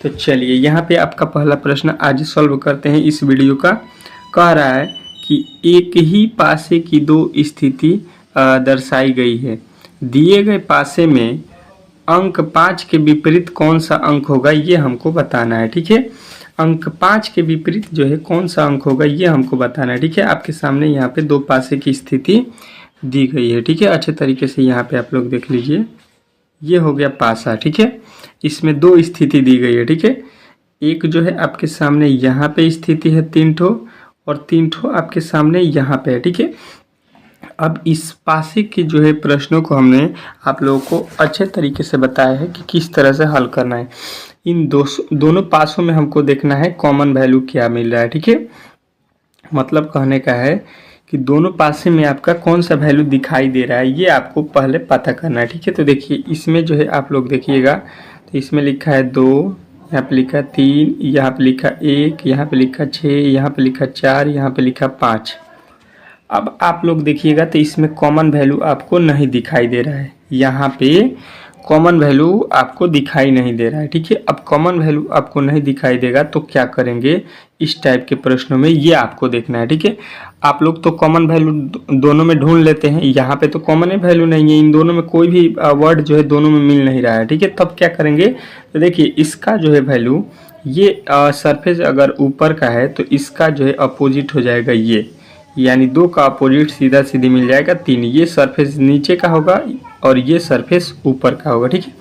तो चलिए यहाँ पे आपका पहला प्रश्न आज सॉल्व करते हैं इस वीडियो का। कह रहा है कि एक ही पासे की दो स्थिति दर्शाई गई है। दिए गए पासे में अंक 5 के विपरीत कौन सा अंक होगा ये हमको बताना है। ठीक है, अंक 5 के विपरीत जो है कौन सा अंक होगा ये हमको बताना है। ठीक है, आपके सामने यहाँ पे दो पासे की स्थिति दी गई है। ठीक है, अच्छे तरीके से यहाँ पे आप लोग देख लीजिए, ये हो गया पासा। ठीक है, इसमें दो स्थिति दी गई है। ठीक है, एक जो है आपके सामने यहाँ पे स्थिति है 3 ठो, और 3 ठो आपके सामने यहाँ पे है। ठीक है, अब इस पासे के जो है प्रश्नों को हमने आप लोगों को अच्छे तरीके से बताया है कि किस तरह से हल करना है। इन दोनों पासों में हमको देखना है कॉमन वैल्यू क्या मिल रहा है। ठीक है, मतलब कहने का है कि दोनों पासे में आपका कौन सा वैल्यू दिखाई दे रहा है ये आपको पहले पता करना है। ठीक है, तो देखिए इसमें जो है आप लोग देखिएगा, तो इसमें लिखा है 2, यहाँ पे लिखा 3, यहाँ पे लिखा 1, यहाँ पे लिखा 6, यहाँ पे लिखा 4, यहाँ पे लिखा 5। अब आप लोग देखिएगा तो इसमें कॉमन वैल्यू आपको नहीं दिखाई दे रहा है, यहाँ पे कॉमन वैल्यू आपको दिखाई नहीं दे रहा है। ठीक है, अब कॉमन वैल्यू आपको नहीं दिखाई देगा तो क्या करेंगे, इस टाइप के प्रश्नों में ये आपको देखना है। ठीक है, आप लोग तो कॉमन वैल्यू दोनों में ढूंढ लेते हैं, यहाँ पे तो कॉमन वैल्यू नहीं है, इन दोनों में कोई भी वर्ड जो है दोनों में मिल नहीं रहा है। ठीक है, तब क्या करेंगे, तो देखिए इसका जो है वैल्यू ये सरफेस अगर ऊपर का है तो इसका जो है अपोजिट हो जाएगा ये, यानी 2 का अपोजिट सीधा सीधी मिल जाएगा 3। ये सरफेस नीचे का होगा और ये सरफेस ऊपर का होगा। ठीक है,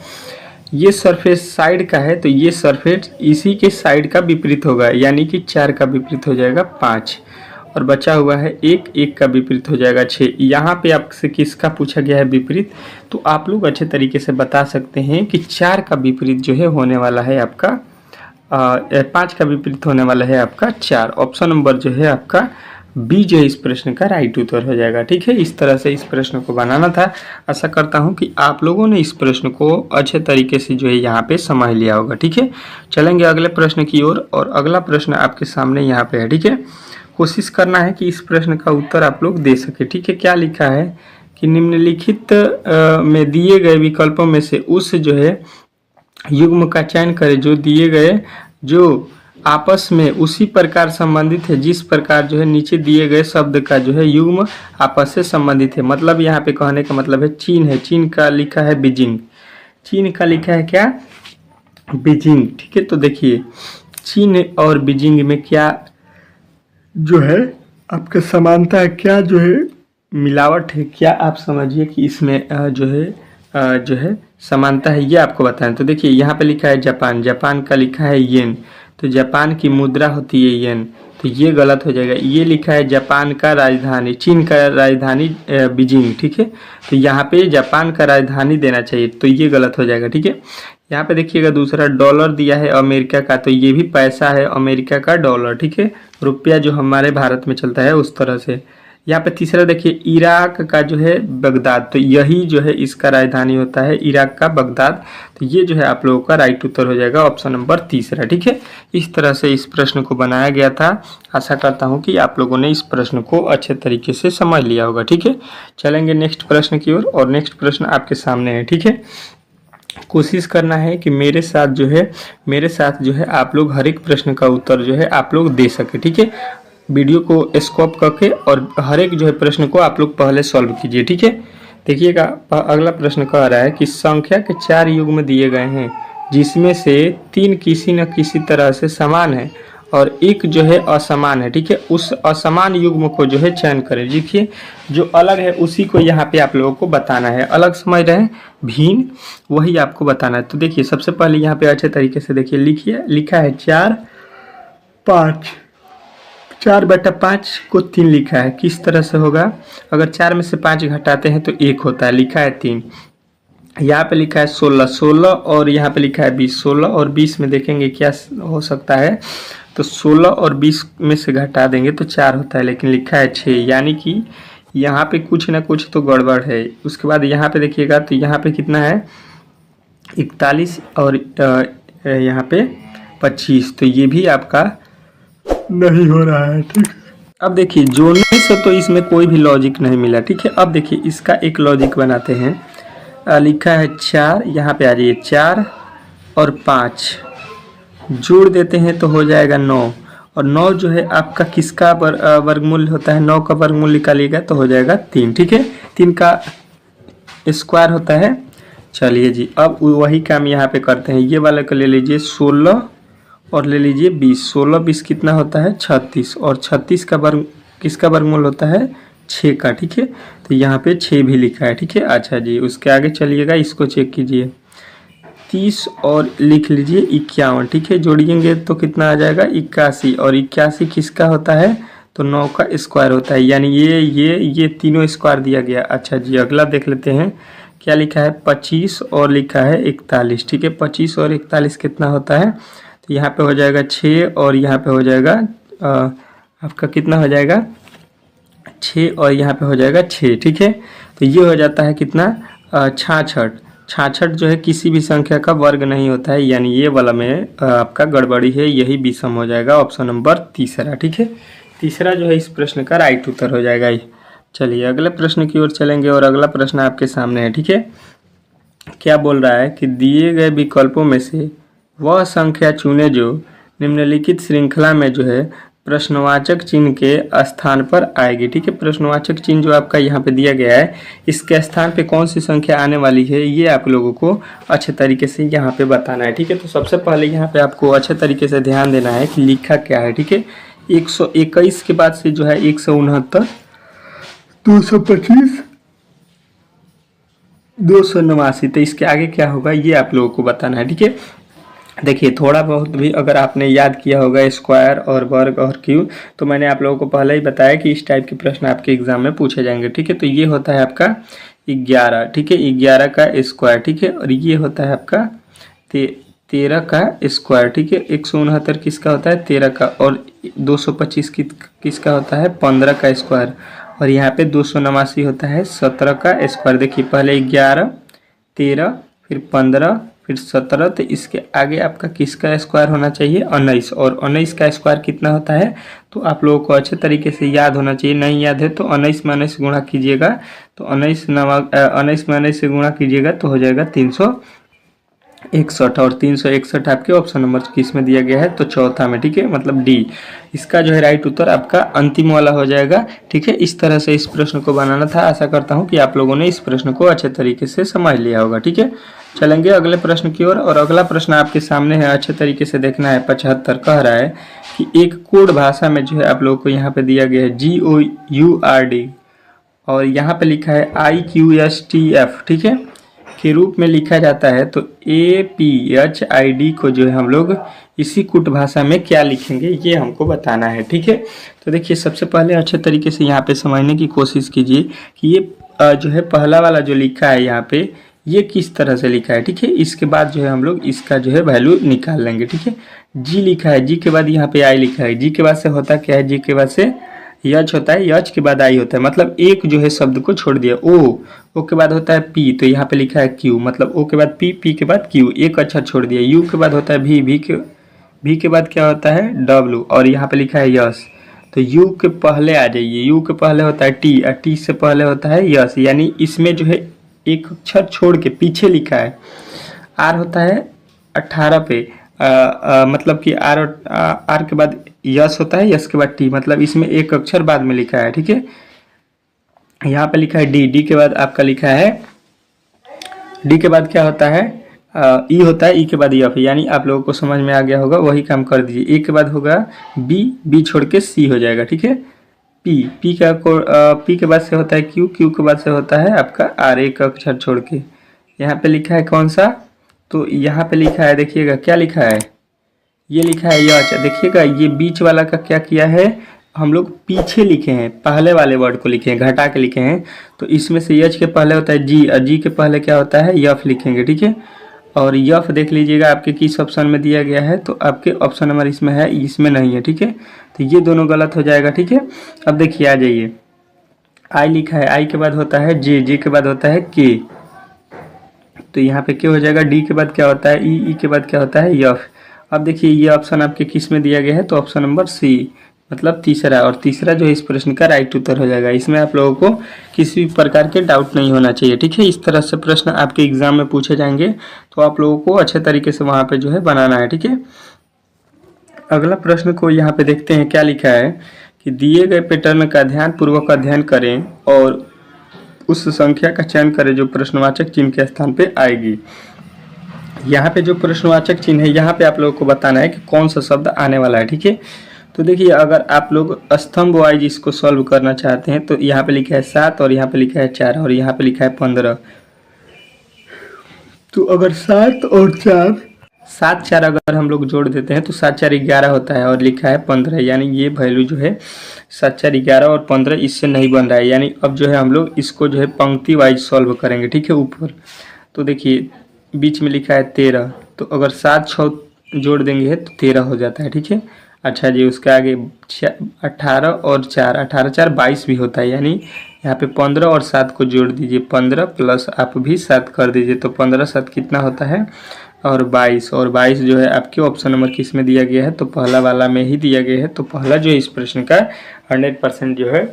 ये सरफेस साइड का है तो ये सरफेस इसी के साइड का विपरीत होगा, यानी कि 4 का विपरीत हो जाएगा 5, और बचा हुआ है 1, 1 का विपरीत हो जाएगा 6। यहाँ पे आपसे किसका पूछा गया है विपरीत, तो आप लोग अच्छे तरीके से बता सकते हैं कि 4 का विपरीत जो है होने वाला है आपका 5 का विपरीत होने वाला है आपका 4। ऑप्शन नंबर जो है आपका बी जो है इस प्रश्न का राइट उत्तर हो जाएगा। ठीक है, इस तरह से इस प्रश्न को बनाना था। आशा करता हूं कि आप लोगों ने इस प्रश्न को अच्छे तरीके से जो है यहाँ पे समझ लिया होगा। ठीक है, चलेंगे अगले प्रश्न की ओर, और अगला प्रश्न आपके सामने यहाँ पे है। ठीक है, कोशिश करना है कि इस प्रश्न का उत्तर आप लोग दे सके। ठीक है, क्या लिखा है कि निम्नलिखित में दिए गए विकल्पों में से उस जो है युग्म का चयन करें जो दिए गए जो आपस में उसी प्रकार संबंधित है जिस प्रकार जो है नीचे दिए गए शब्द का जो है युग्म आपस से संबंधित है। मतलब यहाँ पे कहने का मतलब है चीन है, चीन का लिखा है बीजिंग, चीन का लिखा है क्या, बीजिंग। ठीक है, तो देखिए चीन और बीजिंग में क्या जो है आपका समानता है, क्या जो है मिलावट है, क्या आप समझिए कि इसमें जो है समानता है ये आपको बताएं। तो देखिए यहाँ पे लिखा है जापान, जापान का लिखा है येन, तो जापान की मुद्रा होती है येन, तो ये गलत हो जाएगा। ये लिखा है जापान का राजधानी, चीन का राजधानी बीजिंग। ठीक है, तो यहाँ पे जापान का राजधानी देना चाहिए, तो ये गलत हो जाएगा। ठीक है, यहाँ पे देखिएगा दूसरा डॉलर दिया है अमेरिका का, तो ये भी पैसा है अमेरिका का डॉलर। ठीक है, रुपया जो हमारे भारत में चलता है उस तरह से। यहाँ पे तीसरा देखिए इराक का जो है बगदाद, तो यही जो है इसका राजधानी होता है इराक का बगदाद, तो ये जो है आप लोगों का राइट उत्तर हो जाएगा ऑप्शन नंबर तीसरा। ठीक है, इस तरह से इस प्रश्न को बनाया गया था। आशा करता हूँ कि आप लोगों ने इस प्रश्न को अच्छे तरीके से समझ लिया होगा। ठीक है, चलेंगे नेक्स्ट प्रश्न की ओर, और नेक्स्ट प्रश्न आपके सामने है। ठीक है, कोशिश करना है कि मेरे साथ जो है आप लोग हर एक प्रश्न का उत्तर जो है आप लोग दे सके। ठीक है, वीडियो को स्टॉप करके और हर एक जो है प्रश्न को आप लोग पहले सॉल्व कीजिए। ठीक है, देखिएगा अगला प्रश्न कह रहा है कि संख्या के 4 युग्म दिए गए हैं जिसमें से 3 किसी न किसी तरह से समान है और एक जो है असमान है। ठीक है, उस असमान युग्म को जो है चयन करें। देखिए जो अलग है उसी को यहाँ पे आप लोगों को बताना है, अलग समझ रहे हैं, भिन्न वही आपको बताना है। तो देखिए सबसे पहले यहाँ पे अच्छे तरीके से देखिए लिखिए, लिखा है 4, 5, 4/5 को 3 लिखा है। किस तरह से होगा, अगर 4 में से 5 घटाते हैं तो 1 होता है, लिखा है 3। यहाँ पे लिखा है 16, 16 और यहाँ पे लिखा है 20, 16 और 20 में देखेंगे क्या हो सकता है, तो 16 और 20 में से घटा देंगे तो 4 होता है, लेकिन लिखा है 6, यानी कि यहाँ पे कुछ ना कुछ तो गड़बड़ है। उसके बाद यहाँ पे देखिएगा तो यहाँ पे कितना है 41 और यहाँ पे 25, तो ये भी आपका नहीं हो रहा है। ठीक, अब देखिए जोड़ने से तो इसमें कोई भी लॉजिक नहीं मिला। ठीक है, अब देखिए इसका एक लॉजिक बनाते हैं। लिखा है 4, यहाँ पे आ जाइए 4 और 5, जोड़ देते हैं तो हो जाएगा 9, और 9 जो है आपका किसका वर्गमूल होता है, 9 का वर्गमूल निकालिएगा तो हो जाएगा 3। ठीक है, 3 का स्क्वायर होता है। चलिए जी, अब वही काम यहाँ पे करते हैं। ये वाला को ले लीजिए 16 और ले लीजिए 20। 16 20 कितना होता है 36, और 36 का वर्ग किसका वर्गमूल होता है 6 का। ठीक है, तो यहाँ पे 6 भी लिखा है। ठीक है, अच्छा जी, उसके आगे चलिएगा, इसको चेक कीजिए। 30 और लिख लीजिए 51। ठीक है, जोड़िएंगे तो कितना आ जाएगा 81, और 81 किसका होता है तो 9 का स्क्वायर होता है, यानी ये तीनों स्क्वायर दिया गया। अच्छा जी, अगला देख लेते हैं क्या लिखा है 25 और लिखा है 41। ठीक है, 25 और 41 कितना होता है, तो यहाँ पे हो जाएगा 6 और यहाँ पे हो जाएगा आपका कितना हो जाएगा 6 और यहाँ पे हो जाएगा 6। ठीक है, तो ये हो जाता है कितना 66। 66 जो है किसी भी संख्या का वर्ग नहीं होता है, यानी ये वाला में आपका गड़बड़ी है, यही विषम हो जाएगा, ऑप्शन नंबर तीसरा। ठीक है, तीसरा जो है इस प्रश्न का राइट उत्तर हो जाएगा। चलिए अगले प्रश्न की ओर चलेंगे, और अगला प्रश्न आपके सामने है। ठीक है, क्या बोल रहा है कि दिए गए विकल्पों में से वह संख्या चुने जो निम्नलिखित श्रृंखला में जो है प्रश्नवाचक चिन्ह के स्थान पर आएगी। ठीक है, प्रश्नवाचक चिन्ह जो आपका यहाँ पे दिया गया है, इसके स्थान पे कौन सी संख्या आने वाली है, ये आप लोगों को अच्छे तरीके से यहाँ पे बताना है। ठीक है, तो सबसे पहले यहाँ पे आपको अच्छे तरीके से ध्यान देना है कि लिखा क्या है। ठीक है, 121 के बाद से जो है 169, 225, 289, तो इसके आगे क्या होगा ये आप लोगों को बताना है। ठीक है, देखिए थोड़ा बहुत भी अगर आपने याद किया होगा स्क्वायर और वर्ग और क्यू, तो मैंने आप लोगों को पहले ही बताया कि इस टाइप के प्रश्न आपके एग्जाम में पूछे जाएंगे। ठीक है, तो ये होता है आपका 11। ठीक है, 11 का स्क्वायर। ठीक है, और ये होता है आपका 13 का स्क्वायर। ठीक है, 169 किसका होता है 13 का, और 225 किसका होता है 15 का स्क्वायर, और यहाँ पे 289 होता है 17 का स्क्वायर। देखिए पहले 11, 13, फिर 15, फिर 17, तो इसके आगे आपका किसका स्क्वायर होना चाहिए 19, और 19 का स्क्वायर कितना होता है तो आप लोगों को अच्छे तरीके से याद होना चाहिए। नहीं याद है तो 19 में 19 गुणा कीजिएगा, तो 19 में 19 से गुणा कीजिएगा तो हो जाएगा 361, और 361 आपके ऑप्शन नंबर किस में दिया गया है तो चौथा में। ठीक है, मतलब डी, इसका जो है राइट उत्तर आपका अंतिम वाला हो जाएगा। ठीक है, इस तरह से इस प्रश्न को बनाना था। आशा करता हूं कि आप लोगों ने इस प्रश्न को अच्छे तरीके से समझ लिया होगा। ठीक है, चलेंगे अगले प्रश्न की ओर, और अगला प्रश्न आपके सामने है, अच्छे तरीके से देखना है। 75 कह रहा है कि एक कोड भाषा में जो है आप लोगों को यहाँ पे दिया गया है GOURD, और यहाँ पे लिखा है IQSTF। ठीक है, के रूप में लिखा जाता है, तो APHID को जो है हम लोग इसी कुट भाषा में क्या लिखेंगे ये हमको बताना है। ठीक है, तो देखिए सबसे पहले अच्छे तरीके से यहाँ पे समझने की कोशिश कीजिए कि ये जो है पहला वाला जो लिखा है यहाँ पे ये किस तरह से लिखा है। ठीक है, इसके बाद जो है हम लोग इसका जो है वैल्यू निकाल लेंगे। ठीक है, जी लिखा है, जी के बाद यहाँ पे आई लिखा है, जी के बाद से होता क्या है, जी के बाद से यच होता है, यच के बाद आई होता है, मतलब एक जो है शब्द को छोड़ दिया। ओ के बाद होता है पी, तो यहाँ पे लिखा है क्यू, मतलब ओ के बाद पी, पी के बाद क्यू, एक अच्छा छोड़ दिया। यू के बाद होता है भी, भी के बाद क्या होता है डब्लू, और यहाँ पे लिखा है यस, तो यू के पहले आ जाइए, यू के पहले होता है टी, और टी से पहले होता है यस, यानी इसमें जो है एक अक्षर छोड़ के पीछे लिखा है। आर होता है 18 पे, मतलब कि आर के बाद यस होता है, यस के बाद टी, मतलब इसमें एक अक्षर बाद में लिखा है। ठीक है, यहाँ पे लिखा है डी, डी के बाद आपका लिखा है, डी के बाद क्या होता है ई होता है, ई के बाद एफ, यानी आप लोगों को समझ में आ गया होगा, वही काम कर दीजिए। ए के बाद होगा बी, बी छोड़ के सी हो जाएगा। ठीक है, पी, पी का पी के बाद से होता है क्यू, क्यू के बाद से होता है आपका आर, एक अक्षर छोड़ के। यहाँ पे लिखा है कौन सा, तो यहाँ पे लिखा है, देखिएगा क्या लिखा है, ये लिखा है यच। देखिएगा ये बीच वाला का क्या किया है, हम लोग पीछे लिखे हैं, पहले वाले वर्ड को लिखे हैं, घटा के लिखे हैं, तो इसमें से यच के पहले होता है जी, और जी के पहले क्या होता है यफ लिखेंगे। ठीक है, और यफ देख लीजिएगा आपके किस ऑप्शन में दिया गया है, तो आपके ऑप्शन नंबर इसमें है, इसमें नहीं है। ठीक है, तो ये दोनों गलत हो जाएगा। ठीक है, अब देखिए आ जाइए, आई लिखा है, आई के बाद होता है जे, जे के बाद होता है के, तो यहाँ पे क्या हो जाएगा, डी के बाद क्या होता है ई, ई के बाद क्या होता है यफ। अब देखिए ये ऑप्शन आपके किस में दिया गया है, तो ऑप्शन नंबर सी, मतलब तीसरा, और तीसरा जो है इस प्रश्न का राइट उत्तर हो जाएगा। इसमें आप लोगों को किसी भी प्रकार के डाउट नहीं होना चाहिए। ठीक है, इस तरह से प्रश्न आपके एग्जाम में पूछे जाएंगे, तो आप लोगों को अच्छे तरीके से वहाँ पे जो है बनाना है। ठीक है, अगला प्रश्न को यहाँ पे देखते हैं, क्या लिखा है कि दिए गए पैटर्न का ध्यानपूर्वक अध्ययन करें और उस संख्या का चयन करें जो प्रश्नवाचक चिन्ह के स्थान पे आएगी। यहाँ पे जो प्रश्नवाचक चिन्ह है यहाँ पे आप लोगों को बताना है कि कौन सा शब्द आने वाला है, ठीक है। तो देखिए, अगर आप लोग स्तंभ वाइज इसको सॉल्व करना चाहते हैं तो यहाँ पे लिखा है 7 और यहाँ पे लिखा है 4 और यहाँ पे लिखा है 15। तो अगर 7 और 4 7 4 अगर हम लोग जोड़ देते हैं तो 7 4 11 होता है और लिखा है 15, यानी ये वैल्यू जो है 7 4 11 और 15 इससे नहीं बन रहा है। यानी अब जो है हम लोग इसको जो है पंक्ति वाइज सॉल्व करेंगे, ठीक है। ऊपर तो देखिए बीच में लिखा है 13, तो अगर 7 6 जोड़ देंगे तो 13 हो जाता है, ठीक है। अच्छा जी, उसके आगे 18 और 4 18 4 22 भी होता है, यानी यहाँ पे 15 और 7 को जोड़ दीजिए, 15 प्लस आप भी 7 कर दीजिए तो 15 7 कितना होता है और 22। और 22 जो है आपके ऑप्शन नंबर किस में दिया गया है, तो पहला वाला में ही दिया गया है। तो पहला जो है इस प्रश्न का 100% जो है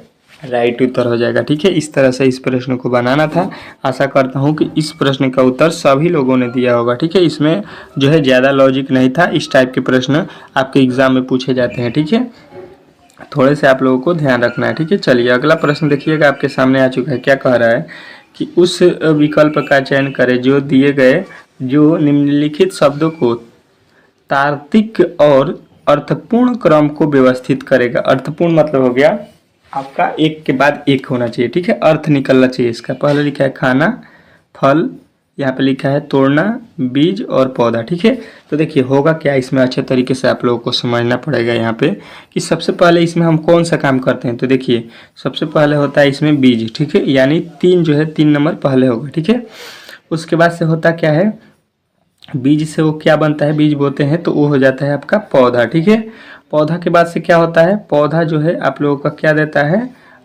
राइट उत्तर हो जाएगा, ठीक है। इस तरह से इस प्रश्न को बनाना था। आशा करता हूँ कि इस प्रश्न का उत्तर सभी लोगों ने दिया होगा, ठीक है। इसमें जो है ज़्यादा लॉजिक नहीं था। इस टाइप के प्रश्न आपके एग्जाम में पूछे जाते हैं, ठीक है। थोड़े से आप लोगों को ध्यान रखना है, ठीक है। चलिए अगला प्रश्न देखिएगा, आपके सामने आ चुका है। क्या कह रहा है कि उस विकल्प का चयन करें जो दिए गए जो निम्नलिखित शब्दों को तार्किक और अर्थपूर्ण क्रम को व्यवस्थित करेगा। अर्थपूर्ण मतलब हो गया आपका एक के बाद एक होना चाहिए, ठीक है। अर्थ निकलना चाहिए इसका। पहले लिखा है खाना, फल, यहाँ पे लिखा है तोड़ना, बीज और पौधा, ठीक है। तो देखिए होगा क्या, इसमें अच्छे तरीके से आप लोगों को समझना पड़ेगा यहाँ पे कि सबसे पहले इसमें हम कौन सा काम करते हैं। तो देखिए सबसे पहले होता है इसमें बीज, ठीक है, यानी 3 जो है 3 नंबर पहले होगा, ठीक है। उसके बाद से होता क्या है, बीज से वो क्या बनता है, बीज बोते हैं तो वो हो जाता है आपका पौधा, ठीक है। पौधा के बाद से क्या होता है, पौधा जो है आप लोगों का क्या देता है,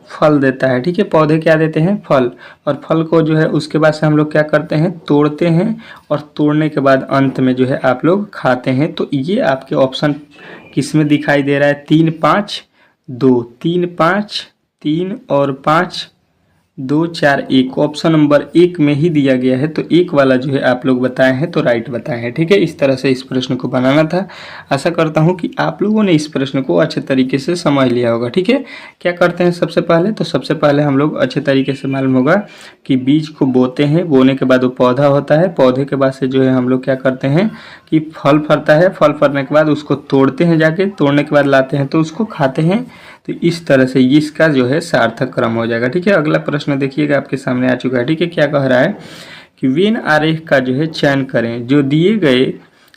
फल देता है, ठीक है। पौधे क्या देते हैं, फल। और फल को जो है उसके बाद से हम लोग क्या करते हैं, तोड़ते हैं और तोड़ने के बाद अंत में जो है आप लोग खाते हैं। तो ये आपके ऑप्शन किस में दिखाई दे रहा है, 3 5 2, 3 5 3 और 5 2 4 1, ऑप्शन नंबर 1 में ही दिया गया है। तो एक वाला जो है आप लोग बताए हैं तो राइट बताए हैं, ठीक है। इस तरह से इस प्रश्न को बनाना था। आशा करता हूं कि आप लोगों ने इस प्रश्न को अच्छे तरीके से समझ लिया होगा, ठीक है। क्या करते हैं सबसे पहले, तो सबसे पहले हम लोग अच्छे तरीके से मालूम होगा कि बीज को बोते हैं, बोने के बाद वो पौधा होता है, पौधे के बाद से जो है हम लोग क्या करते हैं कि फल फलता है, फल फलने के बाद उसको तोड़ते हैं, जाके तोड़ने के बाद लाते हैं तो उसको खाते हैं। तो इस तरह से इसका जो है सार्थक क्रम हो जाएगा, ठीक है। अगला प्रश्न देखिएगा, आपके सामने आ चुका है, ठीक है। क्या कह रहा है कि वेन आरेख का जो है चयन करें जो दिए गए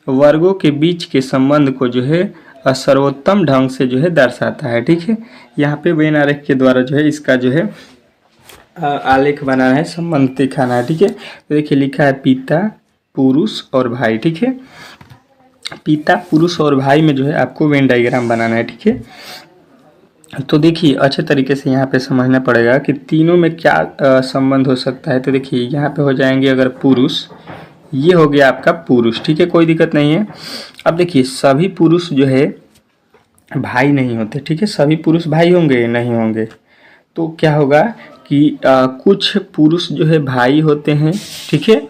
वर्गों के बीच के संबंध को जो है सर्वोत्तम ढंग से जो है दर्शाता है, ठीक है। यहाँ पे वेन आरेख के द्वारा जो है इसका जो है आलेख बनाना है, संबंध दिखाना है, ठीक है। तो देखिए लिखा है पिता, पुरुष और भाई, ठीक है। पिता, पुरुष और भाई में जो है आपको वेन डायग्राम बनाना है, ठीक है। तो देखिए अच्छे तरीके से यहाँ पे समझना पड़ेगा कि तीनों में क्या संबंध हो सकता है। तो देखिए यहाँ पे हो जाएंगे अगर पुरुष, ये हो गया आपका पुरुष, ठीक है, कोई दिक्कत नहीं है। अब देखिए सभी पुरुष जो है भाई नहीं होते, ठीक है। सभी पुरुष भाई होंगे नहीं होंगे। तो क्या होगा कि कुछ पुरुष जो है भाई होते हैं, ठीक है,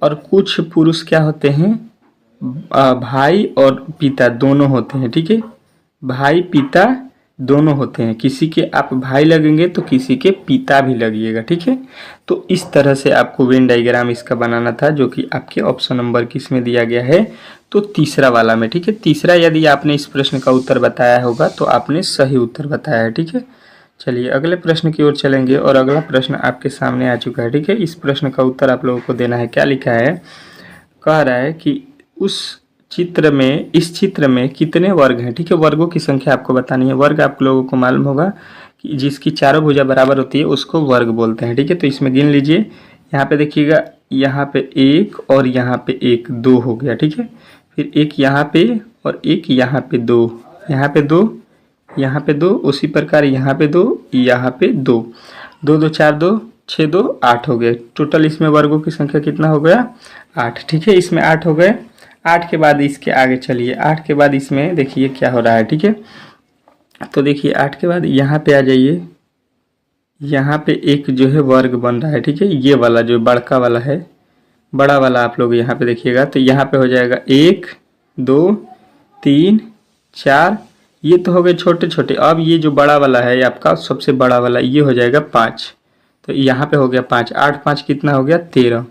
और कुछ पुरुष क्या होते हैं, भाई और पिता दोनों होते हैं, ठीक है। भाई पिता दोनों होते हैं, किसी के आप भाई लगेंगे तो किसी के पिता भी लगिएगा, ठीक है। तो इस तरह से आपको वेन डायग्राम इसका बनाना था, जो कि आपके ऑप्शन नंबर किस में दिया गया है, तो तीसरा वाला में, ठीक है। तीसरा यदि आपने इस प्रश्न का उत्तर बताया होगा तो आपने सही उत्तर बताया है, ठीक है। चलिए अगले प्रश्न की ओर चलेंगे और अगला प्रश्न आपके सामने आ चुका है, ठीक है। इस प्रश्न का उत्तर आप लोगों को देना है। क्या लिखा है, कह रहा है कि इस चित्र में कितने वर्ग हैं, ठीक है। वर्गों की संख्या आपको बतानी है। वर्ग आप लोगों को मालूम होगा कि जिसकी चारों भुजा बराबर होती है उसको वर्ग बोलते हैं, ठीक है। तो इसमें गिन लीजिए, यहाँ पे देखिएगा, यहाँ पे 1 और यहाँ पे 1 2 हो गया, ठीक है। फिर एक यहाँ पे और एक यहाँ पे 2, यहाँ पे 2, यहाँ पे 2, उसी प्रकार यहाँ पे 2, यहाँ पे 2, 2 2 4 2 6 2 8 हो गए। टोटल इसमें वर्गों की संख्या कितना हो गया, 8, ठीक है। इसमें 8 हो गए। 8 के बाद इसके आगे चलिए, 8 के बाद इसमें देखिए क्या हो रहा है, ठीक है। तो देखिए 8 के बाद यहाँ पे आ जाइए, यहाँ पे एक जो है वर्ग बन रहा है, ठीक है। ये वाला जो बड़का वाला है, बड़ा वाला आप लोग यहाँ पे देखिएगा, तो यहाँ पे हो जाएगा 1 2 3 4, ये तो हो गए छोटे छोटे। अब ये जो बड़ा वाला है आपका सबसे बड़ा वाला, ये हो जाएगा 5, तो यहाँ पे हो गया 5, 8 5 कितना हो गया 13,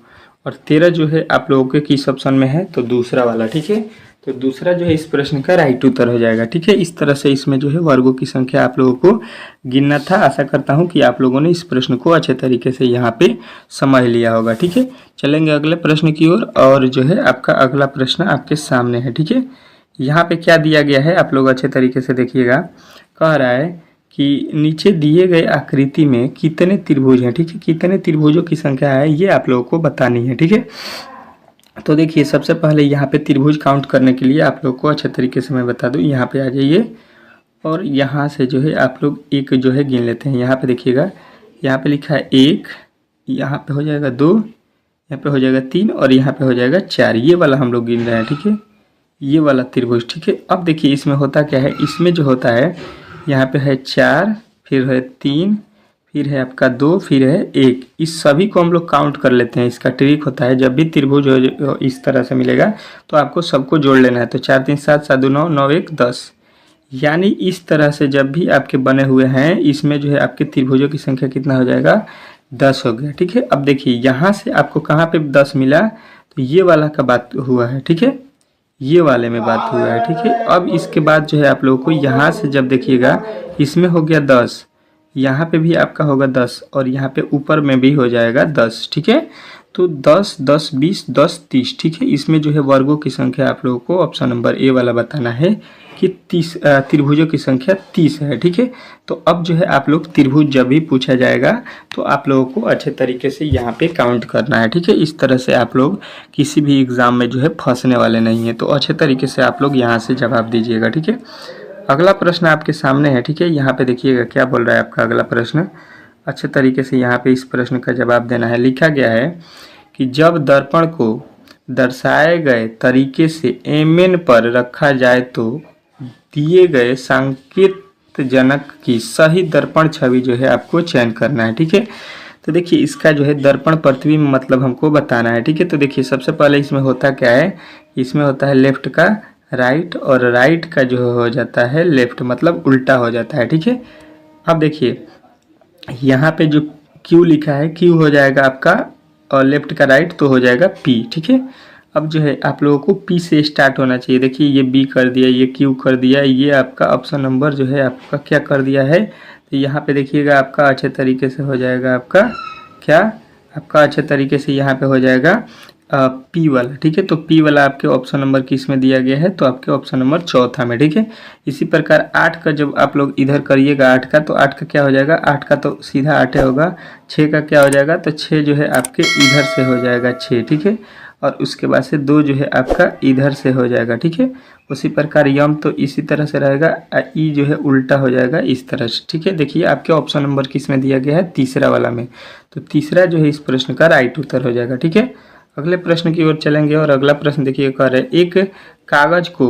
और 13 जो है आप लोगों के किस ऑप्शन में है, तो दूसरा वाला। ठीक है, तो दूसरा जो है इस प्रश्न का राइट उत्तर हो जाएगा। ठीक है, इस तरह से इसमें जो है वर्गों की संख्या आप लोगों को गिनना था। आशा करता हूँ कि आप लोगों ने इस प्रश्न को अच्छे तरीके से यहाँ पे समझ लिया होगा। ठीक है, चलेंगे अगले प्रश्न की ओर, और जो है आपका अगला प्रश्न आपके सामने है। ठीक है, यहाँ पे क्या दिया गया है आप लोग अच्छे तरीके से देखिएगा। कह रहा है कि नीचे दिए गए आकृति में कितने त्रिभुज हैं। ठीक है, कितने त्रिभुजों की संख्या है ये आप लोगों को बतानी है। ठीक है, तो देखिए सबसे पहले यहाँ पे त्रिभुज काउंट करने के लिए आप लोग को अच्छे तरीके से मैं बता दूँ। यहाँ पे आ जाइए और यहाँ से जो है आप लोग एक जो है गिन लेते हैं। यहाँ पे देखिएगा, यहाँ पे लिखा है 1, यहाँ पे हो जाएगा 2, यहाँ पे हो जाएगा 3 और यहाँ पे हो जाएगा 4। ये वाला हम लोग गिन रहे हैं। ठीक है, ये वाला त्रिभुज। ठीक है, अब देखिए इसमें होता क्या है, इसमें जो होता है यहाँ पे है 4, फिर है 3, फिर है आपका 2, फिर है 1। इस सभी को हम लोग काउंट कर लेते हैं। इसका ट्रिक होता है, जब भी त्रिभुज हो इस तरह से मिलेगा तो आपको सबको जोड़ लेना है। तो 4 3 7, 7 2 9, 9 1 10, यानी इस तरह से जब भी आपके बने हुए हैं इसमें जो है आपके त्रिभुजों की संख्या कितना हो जाएगा, 10 हो गया। ठीक है, अब देखिए यहाँ से आपको कहाँ पे 10 मिला, तो ये वाला का बात हुआ है। ठीक है, ये वाले में बात हुआ है। ठीक है, अब इसके बाद जो है आप लोगों को यहाँ से जब देखिएगा इसमें हो गया 10, यहाँ पे भी आपका होगा 10 और यहाँ पे ऊपर में भी हो जाएगा 10। ठीक है, तो 10 10 20 10 30। ठीक है, इसमें जो है वर्गों की संख्या आप लोगों को ऑप्शन नंबर ए वाला बताना है कि 30 त्रिभुजों की संख्या 30 है। ठीक है, तो अब जो है आप लोग त्रिभुज जब भी पूछा जाएगा तो आप लोगों को अच्छे तरीके से यहाँ पे काउंट करना है। ठीक है, इस तरह से आप लोग किसी भी एग्ज़ाम में जो है फंसने वाले नहीं है। तो अच्छे तरीके से आप लोग यहाँ से जवाब दीजिएगा। ठीक है, अगला प्रश्न आपके सामने है। ठीक है, यहाँ पे देखिएगा क्या बोल रहा है आपका अगला प्रश्न। अच्छे तरीके से यहाँ पे इस प्रश्न का जवाब देना है। लिखा गया है कि जब दर्पण को दर्शाए गए तरीके से mn पर रखा जाए तो दिए गए संकेत जनक की सही दर्पण छवि जो है आपको चयन करना है। ठीक है, तो देखिए इसका जो है दर्पण प्रतिबिंब मतलब हमको बताना है। ठीक है, तो देखिए सबसे पहले इसमें होता क्या है, इसमें होता है लेफ्ट का राइट और राइट का जो हो जाता है लेफ्ट, मतलब उल्टा हो जाता है। ठीक है, अब देखिए यहाँ पे जो Q लिखा है, Q हो जाएगा आपका और लेफ्ट का राइट तो हो जाएगा P। ठीक है, अब जो है आप लोगों को P से स्टार्ट होना चाहिए। देखिए ये B कर दिया, ये Q कर दिया, ये आपका ऑप्शन नंबर जो है आपका क्या कर दिया है, तो यहाँ पे देखिएगा आपका अच्छे तरीके से हो जाएगा आपका क्या, आपका अच्छे तरीके से यहाँ पे हो जाएगा P वाला। ठीक है, तो P वाला आपके ऑप्शन नंबर किस में दिया गया है, तो आपके ऑप्शन नंबर चौथा में। ठीक है, इसी प्रकार 8 का जब आप लोग इधर करिएगा 8 का, तो 8 का क्या हो जाएगा, 8 का तो सीधा 8 होगा। 6 का क्या हो जाएगा, तो 6 जो है आपके इधर से हो जाएगा 6। ठीक है, और उसके बाद से 2 जो है आपका इधर से हो जाएगा। ठीक है, उसी प्रकार यम तो इसी तरह से रहेगा, ई जो है उल्टा हो जाएगा इस तरह से। ठीक है, देखिए आपके ऑप्शन नंबर किस में दिया गया है, तीसरा वाला में, तो तीसरा जो है इस प्रश्न का राइट उत्तर हो जाएगा। ठीक है, अगले प्रश्न की ओर चलेंगे और अगला प्रश्न देखिए कह रहे हैं एक कागज को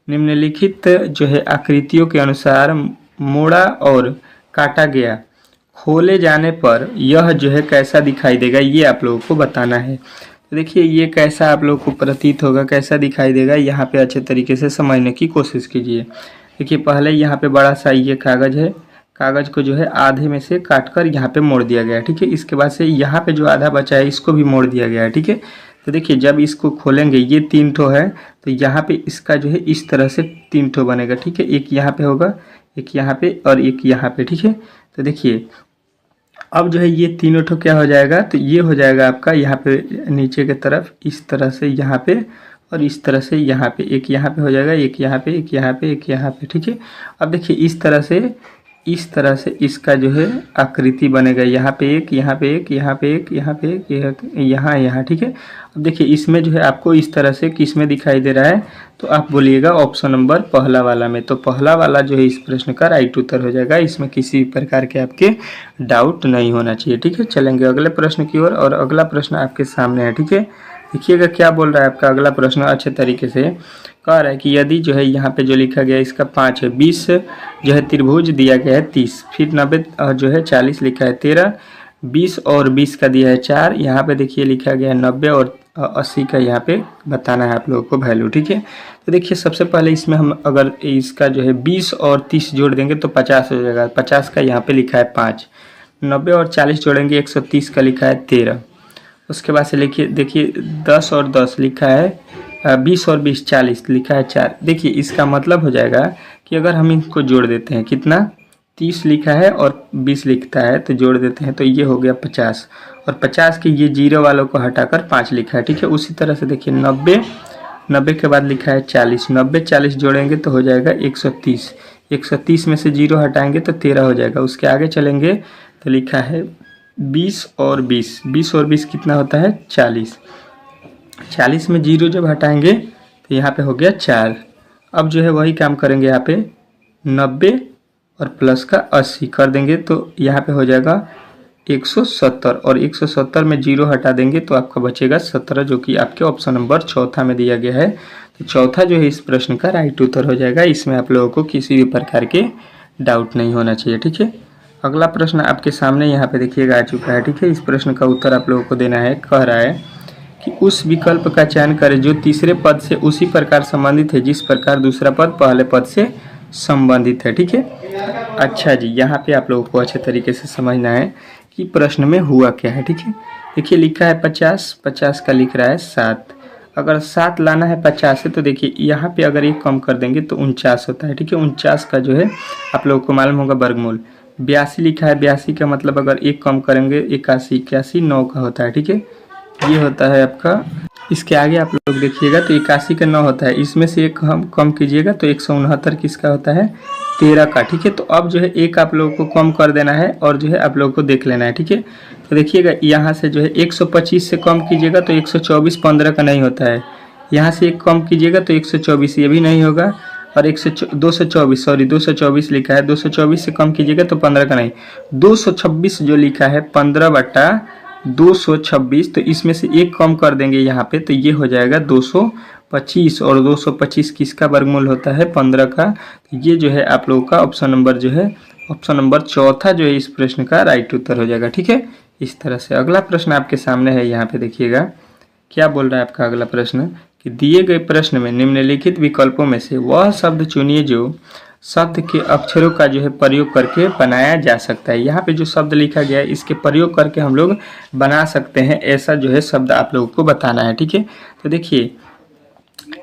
निम्नलिखित जो है आकृतियों के अनुसार मोड़ा और काटा गया, खोले जाने पर यह जो है कैसा दिखाई देगा, ये आप लोगों को बताना है। तो देखिए ये कैसा आप लोगों को प्रतीत होगा, कैसा दिखाई देगा, यहाँ पे अच्छे तरीके से समझने की कोशिश कीजिए। देखिए पहले यहाँ पे बड़ा सा ये कागज है, कागज को जो है आधे में से काटकर यहाँ पे मोड़ दिया गया है। ठीक है, इसके बाद से यहाँ पे जो आधा बचा है इसको भी मोड़ दिया गया है। ठीक है, तो देखिए जब इसको खोलेंगे ये 3 ठो है, तो यहाँ पे इसका जो है इस तरह से 3 ठो बनेगा। ठीक है, एक यहाँ पे होगा, एक यहाँ पे और एक यहाँ पे। ठीक है, तो देखिए अब जो है ये तीनों ठो क्या हो जाएगा, तो ये हो जाएगा आपका यहाँ पे नीचे की तरफ इस तरह से यहाँ पे और इस तरह से यहाँ पे, एक यहाँ पे हो जाएगा, एक यहाँ पे, एक यहाँ पे, एक यहाँ पे। ठीक है, अब देखिए इस तरह से इसका जो है आकृति बनेगा, यहाँ पे एक, यहाँ पे एक, यहाँ पे एक, यहाँ पे एक, यहाँ। ठीक है, अब देखिए इसमें जो है आपको इस तरह से किस में दिखाई दे रहा है, तो आप बोलिएगा ऑप्शन नंबर पहला वाला में। तो पहला वाला जो है इस प्रश्न का राइट उत्तर हो जाएगा, इसमें किसी प्रकार के आपके डाउट नहीं होना चाहिए। ठीक है, चलेंगे अगले प्रश्न की ओर और अगला प्रश्न आपके सामने है। ठीक है, देखिएगा क्या बोल रहा है आपका अगला प्रश्न, अच्छे तरीके से कह रहा है कि यदि जो है यहाँ पे जो लिखा गया इसका 5 है, 20 जो है त्रिभुज दिया गया है 30, फिर 90 जो है 40 लिखा है 13, 20 और 20 का दिया है 4, यहाँ पे देखिए लिखा गया है 90 और 80 का यहाँ पे बताना है आप लोगों को वैल्यू, ठीक है। तो देखिए सबसे पहले इसमें हम अगर इसका जो है 20 और 30 जोड़ देंगे तो 50 हो जाएगा। 50 का यहाँ पे लिखा है 5। 90 और 40 जोड़ेंगे 130 का लिखा है 13। उसके बाद से लिखिए देखिए 10 और 10 लिखा है 20 और 20 40 लिखा है 4। देखिए इसका मतलब हो जाएगा कि अगर हम इनको जोड़ देते हैं, कितना 30 लिखा है और 20 लिखता है तो जोड़ देते हैं तो ये हो गया 50। और 50 के ये जीरो वालों को हटाकर 5 लिखा है, ठीक है। उसी तरह से देखिए 90 के बाद लिखा है 40। 90 40 जोड़ेंगे तो हो जाएगा 130। 130 में से जीरो हटाएंगे तो 13 हो जाएगा। उसके आगे चलेंगे तो लिखा है 20 और 20। 20 और 20 कितना होता है 40। 40 में जीरो जब हटाएंगे तो यहाँ पे हो गया 4। अब जो है वही काम करेंगे, यहाँ पे 90 और प्लस का 80 कर देंगे तो यहाँ पे हो जाएगा 170। और 170 में जीरो हटा देंगे तो आपका बचेगा 17, जो कि आपके ऑप्शन नंबर चौथा में दिया गया है। तो चौथा जो है इस प्रश्न का राइट उत्तर हो जाएगा। इसमें आप लोगों को किसी भी प्रकार के डाउट नहीं होना चाहिए, ठीक है। अगला प्रश्न आपके सामने यहाँ पे देखिएगा आ चुका है, ठीक है। इस प्रश्न का उत्तर आप लोगों को देना है। कह रहा है कि उस विकल्प का चयन करें जो तीसरे पद से उसी प्रकार संबंधित है जिस प्रकार दूसरा पद पहले पद से संबंधित है, ठीक है। अच्छा जी, यहाँ पे आप लोगों को अच्छे तरीके से समझना है कि प्रश्न में हुआ क्या है, ठीक है। देखिए लिखा है 50, 50 का लिख रहा है 7। अगर 7 लाना है 50 से तो देखिए यहाँ पे अगर एक कम कर देंगे तो 49 होता है, ठीक है। 49 का जो है आप लोगों को मालूम होगा वर्गमूल। 82 लिखा है, 82 का मतलब अगर एक कम करेंगे 81, 81 9 का होता है, ठीक है। ये होता है आपका। इसके आगे आप लोग देखिएगा तो 81 का 9 होता है। इसमें से एक हम कम कीजिएगा तो 169 किसका होता है 13 का, ठीक है। तो अब जो है एक आप लोगों को कम कर देना है और जो है आप लोगों को देख लेना है, ठीक है। तो देखिएगा यहाँ से जो है 125 से कम कीजिएगा तो 124 15 का नहीं होता है। यहाँ से एक कम कीजिएगा तो 124 ये भी नहीं होगा। और 224 लिखा है, 224 से कम कीजिएगा तो 15 का नहीं। 226 जो लिखा है 15/226, तो इसमें से एक कम कर देंगे यहाँ पे तो ये हो जाएगा 225। और 225 किसका वर्गमूल होता है 15 का। तो ये जो है आप लोगों का ऑप्शन नंबर जो है ऑप्शन नंबर चौथा जो है इस प्रश्न का राइट उत्तर हो जाएगा, ठीक है। इस तरह से अगला प्रश्न आपके सामने है, यहाँ पे देखिएगा क्या बोल रहा है आपका अगला प्रश्न कि दिए गए प्रश्न में निम्नलिखित विकल्पों में से वह शब्द चुनिए जो शब्द के अक्षरों का जो है प्रयोग करके बनाया जा सकता है। यहाँ पे जो शब्द लिखा गया है इसके प्रयोग करके हम लोग बना सकते हैं, ऐसा जो है शब्द आप लोगों को बताना है, ठीक है। तो देखिए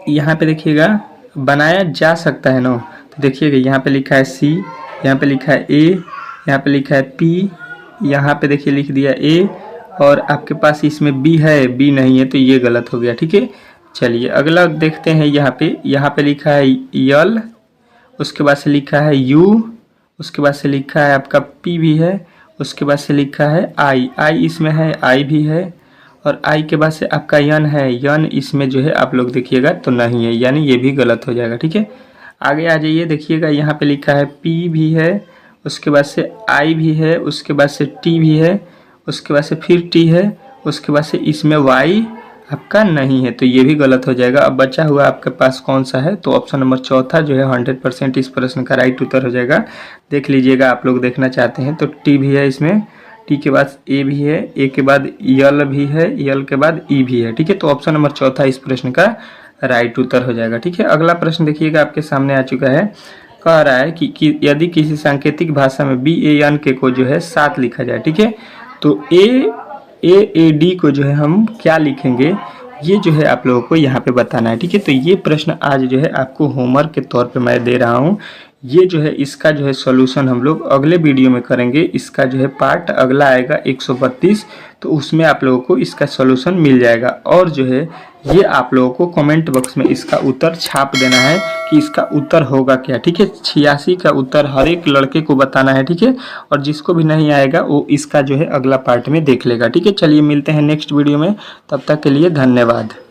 यहाँ पे देखिएगा बनाया जा सकता है ना, तो देखिएगा यहाँ पे लिखा है सी, यहाँ पे लिखा है ए, यहाँ पे लिखा है पी, यहाँ पे देखिए लिख दिया ए, और आपके पास इसमें बी है, बी नहीं है तो ये गलत हो गया, ठीक है। चलिए अगला देखते हैं। यहाँ पे लिखा है यल, उसके बाद से लिखा है यू, उसके बाद से लिखा है आपका पी भी है, उसके बाद से लिखा है आई, आई इसमें है, आई भी है, और आई के बाद से आपका यन है, यन इसमें जो है आप लोग देखिएगा तो नहीं है, यानी ये भी गलत हो जाएगा, ठीक है। आगे आ जाइए, देखिएगा यहाँ पे लिखा है पी भी है, उसके बाद से आई भी है, उसके बाद से टी भी है, उसके बाद से फिर टी है, उसके बाद से इसमें वाई आपका नहीं है तो ये भी गलत हो जाएगा। अब बचा हुआ आपके पास कौन सा है, तो ऑप्शन नंबर चौथा जो है 100% इस प्रश्न का राइट उत्तर हो जाएगा। देख लीजिएगा, आप लोग देखना चाहते हैं तो टी भी है इसमें, टी के बाद ए भी है, ए के बाद यल भी है, यल के बाद ई भी है, ठीक है। तो ऑप्शन नंबर चौथा इस प्रश्न का राइट उत्तर हो जाएगा, ठीक है। अगला प्रश्न देखिएगा आपके सामने आ चुका है। कह रहा है कि यदि किसी सांकेतिक भाषा में बी ए एन के को जो है 7 लिखा जाए, ठीक है, तो ए डी को जो है हम क्या लिखेंगे, ये जो है आप लोगों को यहाँ पे बताना है, ठीक है। तो ये प्रश्न आज जो है आपको होमवर्क के तौर पे मैं दे रहा हूँ। ये जो है इसका जो है सॉल्यूशन हम लोग अगले वीडियो में करेंगे। इसका जो है पार्ट अगला आएगा 132, तो उसमें आप लोगों को इसका सॉल्यूशन मिल जाएगा। और जो है ये आप लोगों को कमेंट बॉक्स में इसका उत्तर छाप देना है कि इसका उत्तर होगा क्या, ठीक है। 86 का उत्तर हर एक लड़के को बताना है, ठीक है। और जिसको भी नहीं आएगा वो इसका जो है अगला पार्ट में देख लेगा, ठीक है। चलिए मिलते हैं नेक्स्ट वीडियो में, तब तक के लिए धन्यवाद।